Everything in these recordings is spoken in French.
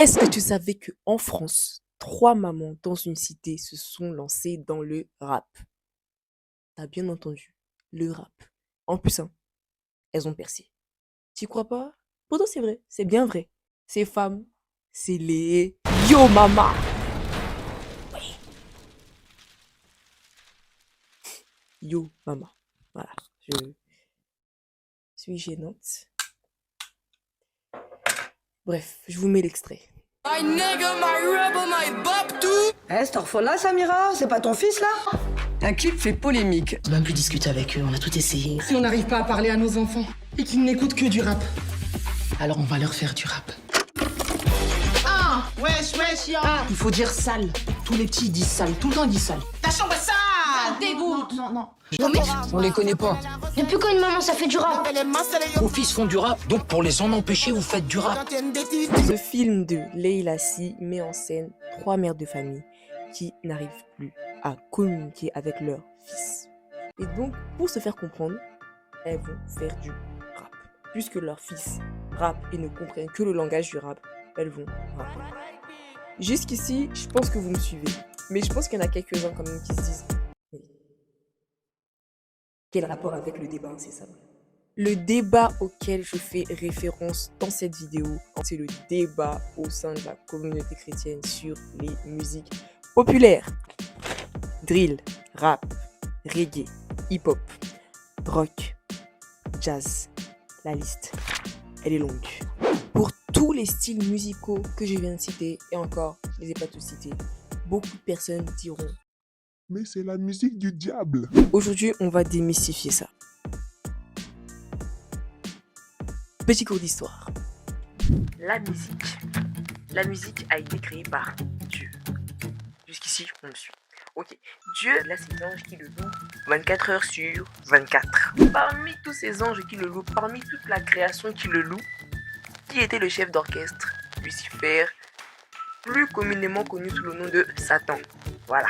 Est-ce que tu savais qu'en France, 3 mamans dans une cité se sont lancées dans le rap? T'as bien entendu, le rap. En plus, hein, elles ont percé. Tu crois pas? Pourtant, c'est vrai, c'est bien vrai. Ces femmes, c'est les Yo Mama. Oui, Yo Mama. Voilà, je suis gênante. Bref, je vous mets l'extrait. My nigga, my rebel, my bop tout. Cette orphelin, Samira, c'est pas ton fils là? Un clip fait polémique. On a même pu discuter avec eux, on a tout essayé. Si on n'arrive pas à parler à nos enfants et qu'ils n'écoutent que du rap. Alors on va leur faire du rap. Wesh, ya. Il faut dire sale. Tous les petits disent sale, tout le temps ils disent sale. Ta chambre est sale. Dégoûte. Non. On les connaît pas. Depuis quand une maman ça fait du rap? Vos fils font du rap, donc pour les en empêcher, vous faites du rap. Ce film de Leila Si met en scène 3 mères de famille qui n'arrivent plus à communiquer avec leur fils. Et donc, pour se faire comprendre, elles vont faire du rap. Puisque leur fils rappe et ne comprennent que le langage du rap, elles vont rapper. Jusqu'ici, je pense que vous me suivez. Mais je pense qu'il y en a quelques-uns quand même qui se disent mais quel rapport avec le débat incessant? Le débat auquel je fais référence dans cette vidéo, c'est le débat au sein de la communauté chrétienne sur les musiques populaires. Drill, rap, reggae, hip-hop, rock, jazz. La liste, elle est longue. Pour tous les styles musicaux que je viens de citer, et encore, je ne les ai pas tous cités, beaucoup de personnes diront Mais c'est la musique du diable. aujourd'hui, on va démystifier ça. Petit cours d'histoire. La musique a été créée par Dieu. Jusqu'ici, on me suit. Ok, Dieu, là, c'est l'ange qui le loue 24 heures sur 24. Parmi tous ces anges qui le louent, parmi toute la création qui le loue, qui était le chef d'orchestre? Lucifer, plus communément connu sous le nom de Satan. Voilà.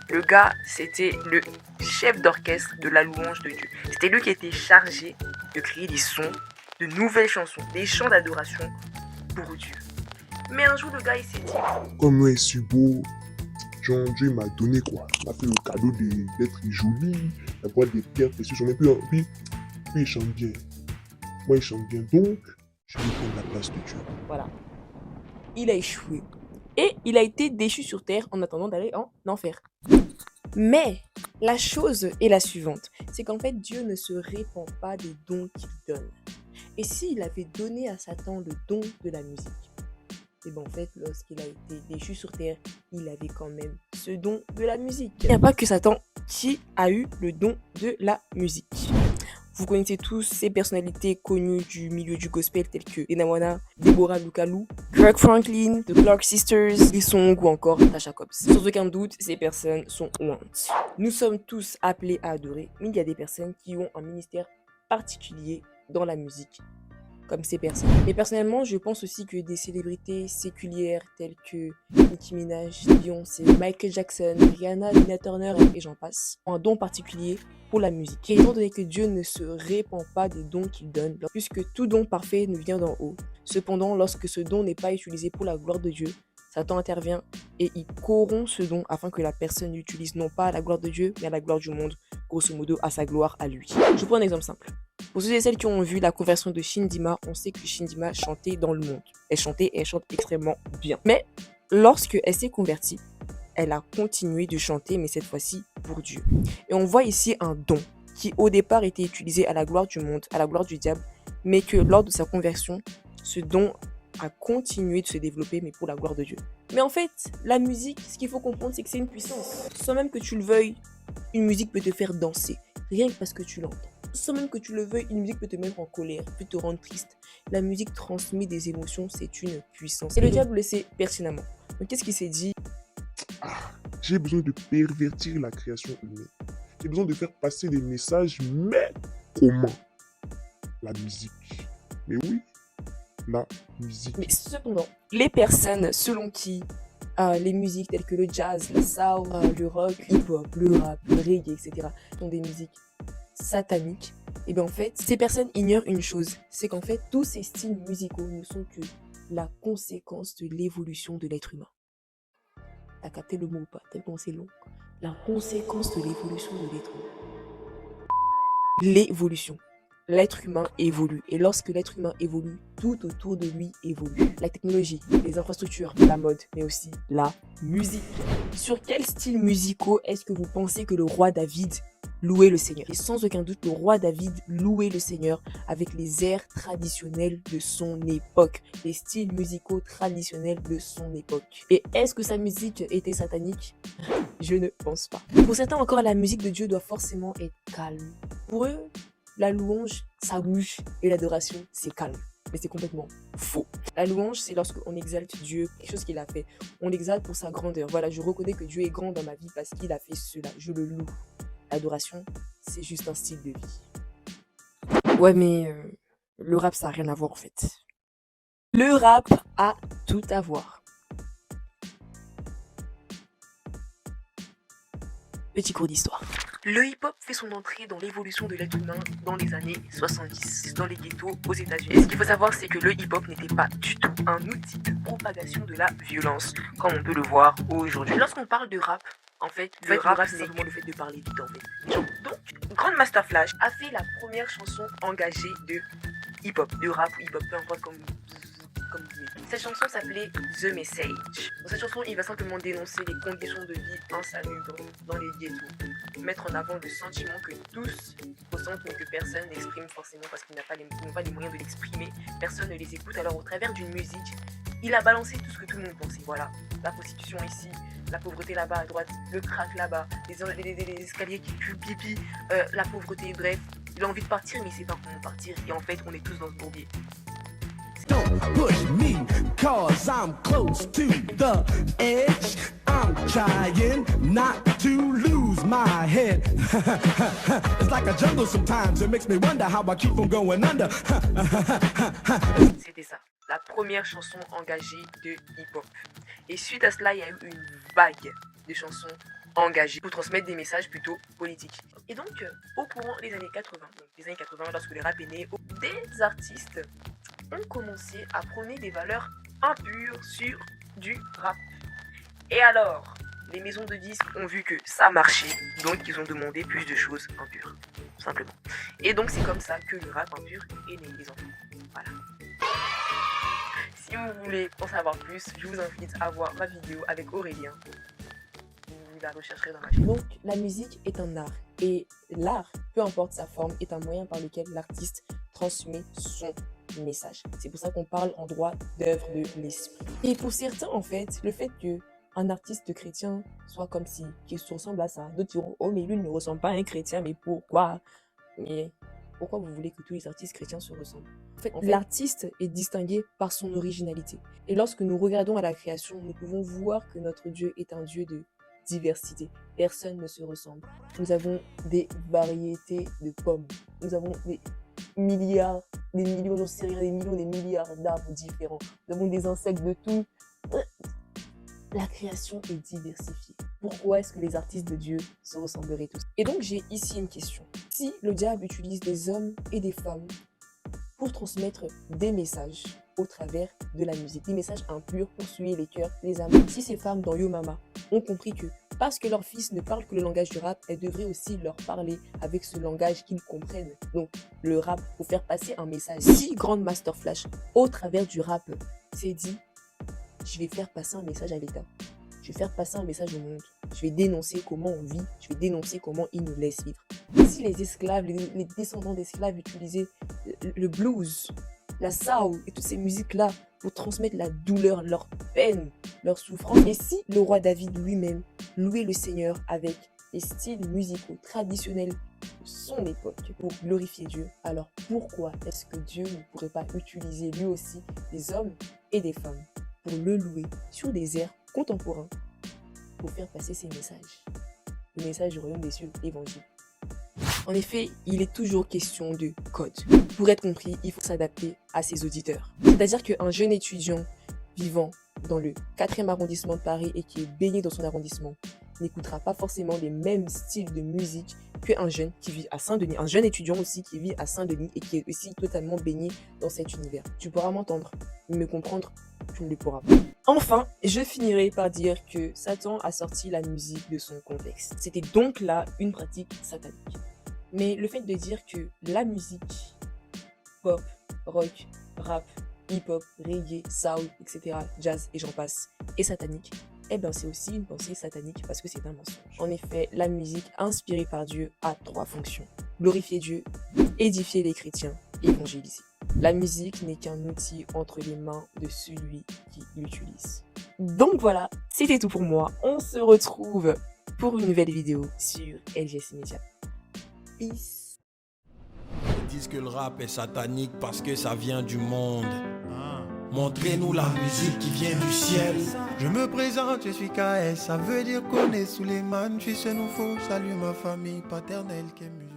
Le gars, c'était le chef d'orchestre de la louange de Dieu. C'était lui qui était chargé de créer des sons, de nouvelles chansons, des chants d'adoration pour Dieu. Mais un jour, le gars, il s'est dit Comme moi, je suis beau, genre Dieu m'a donné quoi. Il m'a fait le cadeau d'être joli, d'avoir des pierres précieuses. J'en ai puis il chante bien. Moi, il chante bien. Donc, je vais prendre la place de Dieu. voilà. Il a échoué. Et il a été déchu sur terre en attendant d'aller en enfer. Mais la chose est la suivante, c'est qu'en fait Dieu ne se répand pas des dons qu'il donne. Et s'il avait donné à Satan le don de la musique, et bien en fait lorsqu'il a été déchu sur terre, il avait quand même ce don de la musique. Il n'y a pas que Satan qui a eu le don de la musique. Vous connaissez tous ces personnalités connues du milieu du gospel telles que Enawana, Deborah Lukalou, Kirk Franklin, The Clark Sisters, Lee Song ou encore Tasha Cobbs. Sans aucun doute, ces personnes sont ointes. Nous sommes tous appelés à adorer, mais il y a des personnes qui ont un ministère particulier dans la musique, comme ces personnes. Et personnellement, je pense aussi que des célébrités séculières telles que Nicki Minaj, Beyoncé, Michael Jackson, Rihanna, Tina Turner et j'en passe, ont un don particulier pour la musique. Et étant donné que Dieu ne se répand pas des dons qu'il donne, puisque tout don parfait nous vient d'en haut. Cependant, lorsque ce don n'est pas utilisé pour la gloire de Dieu, Satan intervient et il corrompt ce don afin que la personne l'utilise non pas à la gloire de Dieu, mais à la gloire du monde, grosso modo à sa gloire à lui. Je prends un exemple simple. Pour ceux et celles qui ont vu la conversion de Shindima, on sait que Shindima chantait dans le monde. Elle chantait et elle chante extrêmement bien. Mais lorsque elle s'est convertie, elle a continué de chanter, mais cette fois-ci pour Dieu. Et on voit ici un don qui au départ était utilisé à la gloire du monde, à la gloire du diable, mais que lors de sa conversion, ce don a continué de se développer, mais pour la gloire de Dieu. Mais en fait, la musique, ce qu'il faut comprendre, c'est que c'est une puissance. Sans même que tu le veuilles, une musique peut te faire danser, rien que parce que tu l'entends. Sans même que tu le veuilles, une musique peut te mettre en colère, peut te rendre triste. La musique transmet des émotions, c'est une puissance. Et le diable le sait pertinemment. Donc qu'est-ce qu'il s'est dit? J'ai besoin de pervertir la création humaine. J'ai besoin de faire passer des messages, mais comment? La musique. Mais oui, la musique. Mais cependant, les personnes selon qui les musiques telles que le jazz, la soul, le rock, le hip-hop, le rap, le reggae, etc. sont des musiques sataniques, et bien en fait, ces personnes ignorent une chose, c'est qu'en fait, tous ces styles musicaux ne sont que la conséquence de l'évolution de l'être humain. T'as capté le mot ou pas? Tellement c'est long. La conséquence de l'évolution de l'être humain. L'évolution. L'être humain évolue. Et lorsque l'être humain évolue, tout autour de lui évolue. La technologie, les infrastructures, la mode, mais aussi la musique. Sur quels styles musicaux est-ce que vous pensez que le roi David louait le Seigneur? Et sans aucun doute, le roi David louait le Seigneur avec les airs traditionnels de son époque. Les styles musicaux traditionnels de son époque. Et est-ce que sa musique était satanique? Je ne pense pas. Pour certains encore, la musique de Dieu doit forcément être calme. Pour eux, la louange, ça bouge, et l'adoration, c'est calme. Mais c'est complètement faux. La louange, c'est lorsqu'on exalte Dieu, quelque chose qu'il a fait. On l'exalte pour sa grandeur. Voilà, je reconnais que Dieu est grand dans ma vie parce qu'il a fait cela. Je le loue. L'adoration, c'est juste un style de vie. Ouais, mais le rap, ça n'a rien à voir en fait. Le rap a tout à voir. Petit cours d'histoire. Le hip-hop fait son entrée dans l'évolution de l'être humain dans les années 70, dans les ghettos aux États-Unis. Et ce qu'il faut savoir, c'est que le hip-hop n'était pas du tout un outil de propagation de la violence, comme on peut le voir aujourd'hui. Lorsqu'on parle de rap, en fait, le rap, c'est simplement le fait de parler vite, en fait. Donc, Grandmaster Flash a fait la première chanson engagée de hip-hop, de rap ou hip-hop, peu importe comme vous voulez. Cette chanson s'appelait The Message. Dans cette chanson, il va simplement dénoncer les conditions de vie insalubres dans les ghettos. Mettre en avant le sentiment que tous ressentent mais que personne n'exprime forcément parce qu'ils n'ont pas les moyens de l'exprimer. Personne ne les écoute. Alors au travers d'une musique, il a balancé tout ce que tout le monde pensait. Voilà, la prostitution ici, la pauvreté là-bas à droite, le crack là-bas, les escaliers qui puent pipi, la pauvreté, bref. Il a envie de partir mais il sait pas comment partir. Et en fait, on est tous dans ce bourbier. Don't push me, cause I'm close to the edge. I'm trying not to lose my head. It's like a jungle sometimes, it makes me wonder how I keep from going under. C'était ça, la première chanson engagée de hip-hop. Et suite à cela, il y a eu une vague de chansons engagées pour transmettre des messages plutôt politiques. Et donc, au courant des années 80, lorsque le rap est né, des artistes ont commencé à prôner des valeurs impures sur du rap. Et alors, les maisons de disques ont vu que ça marchait, donc ils ont demandé plus de choses impures, tout simplement. Et donc c'est comme ça que le rap impur est né, les enfants. Voilà. Si vous voulez en savoir plus, je vous invite à voir ma vidéo avec Aurélien. Vous la rechercherez dans ma chaîne. Donc la musique est un art. Et l'art, peu importe sa forme, est un moyen par lequel l'artiste transmet son message. C'est pour ça qu'on parle en droit d'œuvre de l'esprit. Et pour certains, en fait, le fait qu'un artiste chrétien soit comme si, qu'il se ressemble à ça, d'autres diront, oh mais lui il ne ressemble pas à un chrétien, mais pourquoi? Mais pourquoi vous voulez que tous les artistes chrétiens se ressemblent? En fait, l'artiste est distingué par son originalité. Et lorsque nous regardons à la création, nous pouvons voir que notre Dieu est un Dieu de diversité. Personne ne se ressemble. Nous avons des variétés de pommes. Nous avons des milliards, des millions, j'en sais rien, des millions, des milliards d'arbres différents. Nous avons des insectes de tout. La création est diversifiée. Pourquoi est-ce que les artistes de Dieu se ressembleraient tous? Et donc j'ai ici une question. Si le diable utilise des hommes et des femmes pour transmettre des messages au travers de la musique, des messages impurs pour souiller les cœurs, les âmes, si ces femmes dans Yo Mama ont compris que parce que leurs fils ne parlent que le langage du rap, elles devraient aussi leur parler avec ce langage qu'ils comprennent. Donc, le rap, pour faire passer un message. Si Grandmaster Flash, au travers du rap, s'est dit, je vais faire passer un message à l'État, je vais faire passer un message au monde, je vais dénoncer comment on vit, je vais dénoncer comment ils nous laissent vivre. Si les esclaves, les descendants d'esclaves utilisaient le blues, la soul et toutes ces musiques-là pour transmettre la douleur, leur peine, leur souffrance. Et si le roi David lui-même louait le Seigneur avec les styles musicaux traditionnels de son époque pour glorifier Dieu, alors pourquoi est-ce que Dieu ne pourrait pas utiliser lui aussi des hommes et des femmes pour le louer sur des airs contemporains pour faire passer ses messages? Le message du royaume des cieux, l'évangile. En effet, il est toujours question de code. Pour être compris, il faut s'adapter à ses auditeurs. C'est-à-dire qu'un jeune étudiant vivant dans le 4e arrondissement de Paris et qui est baigné dans son arrondissement n'écoutera pas forcément les mêmes styles de musique qu'un jeune qui vit à Saint-Denis, un jeune étudiant aussi qui vit à Saint-Denis et qui est aussi totalement baigné dans cet univers. Tu pourras m'entendre, me comprendre, tu ne le pourras pas. Enfin, je finirai par dire que Satan a sorti la musique de son contexte. C'était donc là une pratique satanique. Mais le fait de dire que la musique pop, rock, rap, hip-hop, reggae, soul, etc., jazz et j'en passe, est satanique, eh bien c'est aussi une pensée satanique parce que c'est un mensonge. En effet, la musique inspirée par Dieu a 3 fonctions. Glorifier Dieu, édifier les chrétiens, évangéliser. La musique n'est qu'un outil entre les mains de celui qui l'utilise. Donc voilà, c'était tout pour moi. On se retrouve pour une nouvelle vidéo sur LGS Media. Peace. Ils disent que le rap est satanique parce que ça vient du monde. Montrez-nous la musique qui vient du ciel. Je me présente, je suis KS, ça veut dire qu'on est sous les man. Je suis ce nouveau, salut ma famille paternelle qui est musicale.